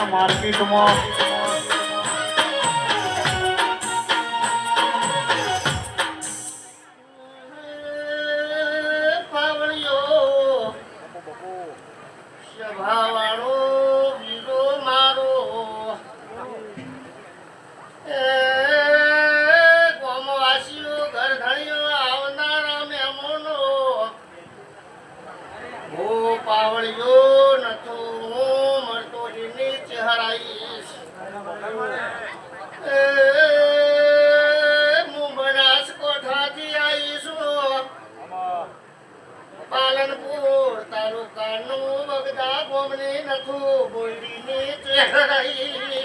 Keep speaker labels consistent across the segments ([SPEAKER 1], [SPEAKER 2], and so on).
[SPEAKER 1] માર્કેટમાં પાલનપુર તાલુકાનું બગદા ગોમને નથું બોલીને ચહેરાઈ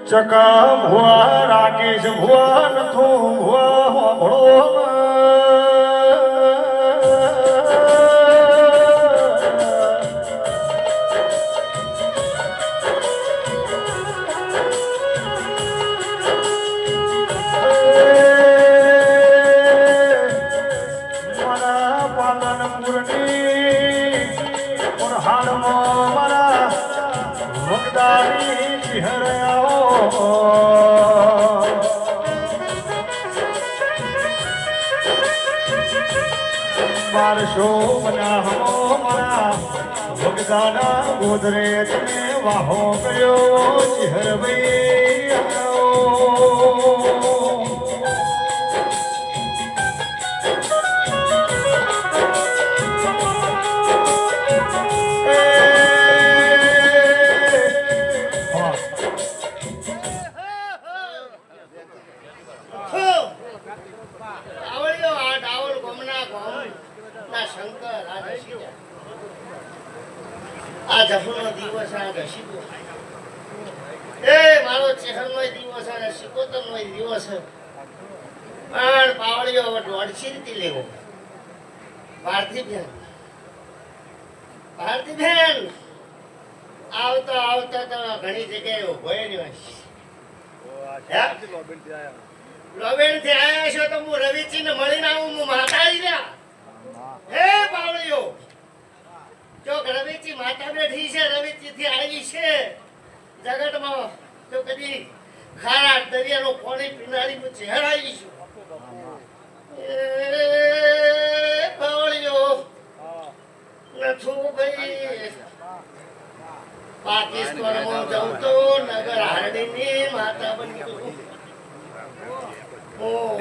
[SPEAKER 1] ચકા ભુવા રાકેશ ભુવા નથું ભુવા ભળો બારસો મના હમો મરા ભગદાના ગોધરે તમે વાહો ગયો ચહેરભાઈ આ જફનો દિવસ આ દશીકો એ મારો ચહેરનો દિવસ આ શિકોતરનો દિવસ પણ પાવળીઓ દોડશી રીતે લેવો ભારતી બેન આવતા આવતા તો ઘણી જગ્યાએ ઉભોય નહીં લોબેન થી આયા છો તો હું રવિચી ને મળીને આવું હું માતા આવી ગયા હે પાવળીઓ જો રવિચી માતા બેઠી છે રવિચી થી આવી છે જગતમાં તો કદી ખારા દરિયાનો પાણી પીનારી હું ચહેરાઈ છું એ પાવળીઓ નથું ભાઈ પાકિસ્તાનમાં જાઉં તો નગર હારડીની માતા બની ગયું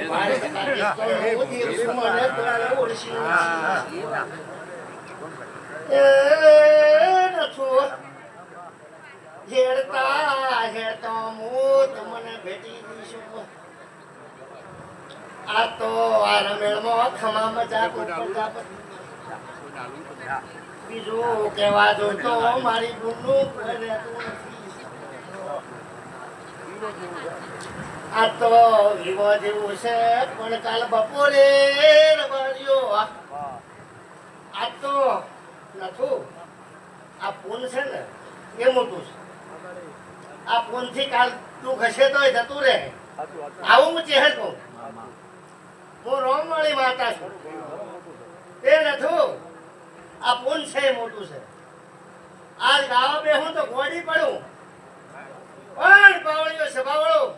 [SPEAKER 1] મારે પાકિસ્તાનનો દિવસ મને તો ઓળખી હેડતા હેડતા હું તમને ભેટી દઈશું આ તો આ રમેળમાં ખમા મજા બીજું કેવા જો તો મારી ગુણનું આ તો વિવાહ જેવું છે પણ કાલ બપોરે રવાડ્યો આ તો નથું આ પૂન છે ને એ મોટું છે આ પૂન થી કાલ તું ખસે તો જતું રહે આવું હું ચહેર કહું હું રોમવાળી માતા છું એ નથું આ પૂન છે એ મોટું છે આજ ગાવા બે હું તો ગોડી પડું પણ પાવળીઓ સભાવળો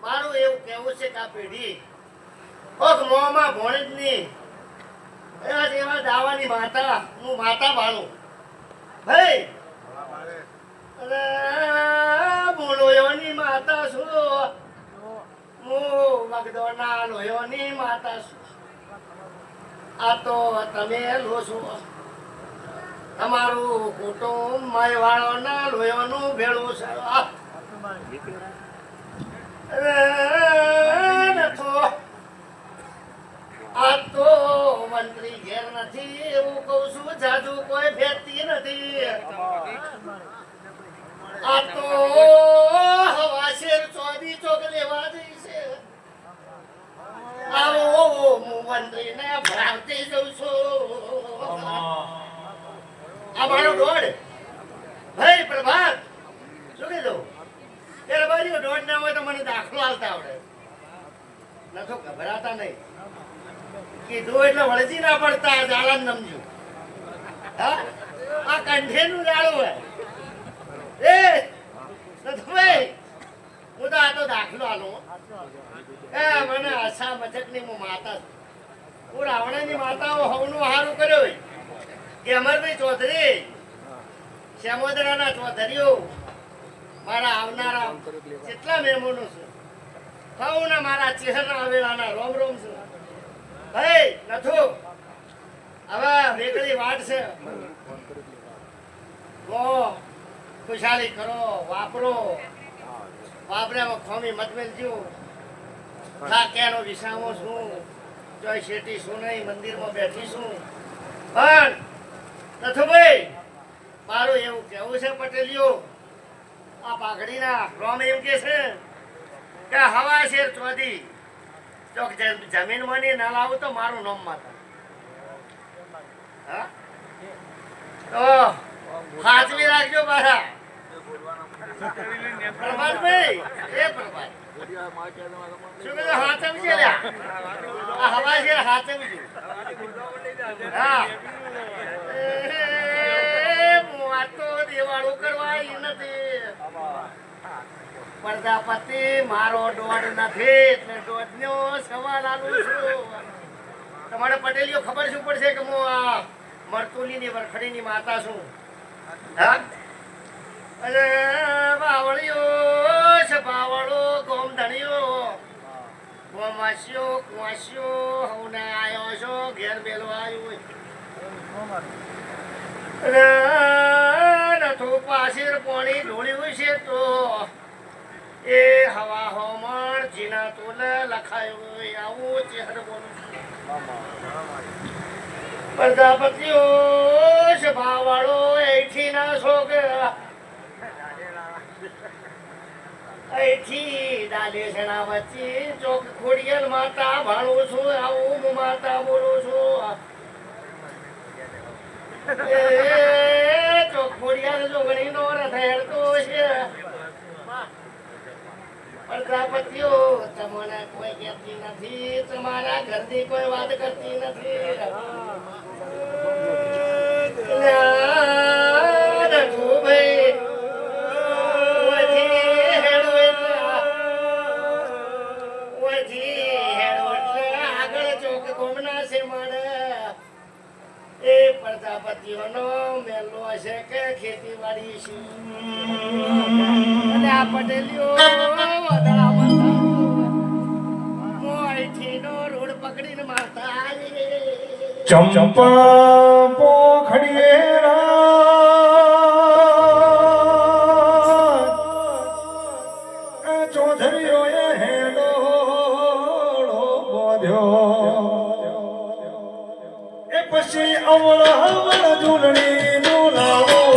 [SPEAKER 1] મારું એવું કહેવું છે કે આ પેઢી કોક મોંમાં ભોણી જ નહીં એવા જેવા દાવાની માતા હું માતા બાળું ભાઈ અરે હું લોયોની માતા છું હું મગદોના લોયોની માતા છું આ તો તમે લો છો તમારું કુટુંબ માયવાળોના લોયોનું ભેળું છે આ તો મંત્રી ઘેર નથી એવું કઉ છું જાજુ કોઈ ભેટતી નથી આ તો હવાશેર ચોદી ચોક લેવા જઈ છે આવો હું મંત્રી ને ભરાવતી જઉં છું આ મારો દોડ ભાઈ પ્રભાત શું કીધું હાલતા આવડે નથો ગભરાતા નહીં કીધું એટલે વળજી ના પડતા જાળા નમજો હા આ કંઠેનું જાળું હોય એ નથુભાઈ હું તો આ તો દાખલો આલો એ મને આશા મચકની હું માતા હું રાવણની માતાઓ હવનું હારું કર્યો કે અમરભાઈ ચૌધરી શ્યામોદરાના ચૌધરીઓ મારા આવનારા કેટલા મહેમાનો છે સૌને મારા ચહેરા આવેલાના રોમ રોમ છે ભાઈ નથુ હવે વેગળી વાત છે ખુશાલી કરો વાપરો વાપર્યામાં ખોમી મતમેલ જ્યું થાક્યાનો વિસામો છું જોઈ શેઠી શું નહીં મંદિરમાં બેઠી છું પણ નથુભાઈ મારું એવું કેવું છે પટેલીઓ આ પાઘડીના રોમ એમ કે છે કે હવા શેર ચોધી ચોક જમીન મને ના લાવું તો મારું નામ માતા હા તો સાચવી રાખજો પાછા પ્રભાતભાઈ એ પ્રભાત શું કીધું હાચવજે લ્યા આ હવા શેર હાચવજો હા આ તો દેવાળું કરવા આવી નથી પ્રજાપતિ મારો દોડ નથી એટલે દોડનો સવાલ આલું છું તમારે પટેલીઓ ખબર શું પડશે કે હું આ મરતુલીની વરખડીની માતા છું હા અરે બાવળીઓ સભાવળો ગોમધણીઓ ગોમાસ્યો કુવાસ્યો હવને આવ્યો છો ઘેર બેલો આવ્યો નથુ પાસીર પાણી ઢોળ્યું છે તો એ હવા હોમણ જીના તોલ લખાયું આવું ચહેર બોલું પ્રજાપતિઓ સભાવાળો એથી ના શોક એથી ડાલેસણા વચ્ચે ચોક ખોડિયલ માતા ભાણું છું આવું હું માતા બોલું છું તો ખોડિયાર જોગણી નો રથ હેડતો છે પ્રજાપતિઓ તમને કોઈ કહેતી નથી તમારા ઘરની કોઈ વાત કરતી નથી આગળ ચોક ગોમના છે મળે એ પ્રજાપતિઓનો મેલો હશે કે ખેતીવાડી છે અને આ પટેલીઓ મોઈથી નો રોડ પકડીને મારતા
[SPEAKER 2] ચંપા પોખડીએ ચૌધરીઓએ હેડો બોધ્યો એ પછી અવળ ઝૂલણી ઝૂલાવો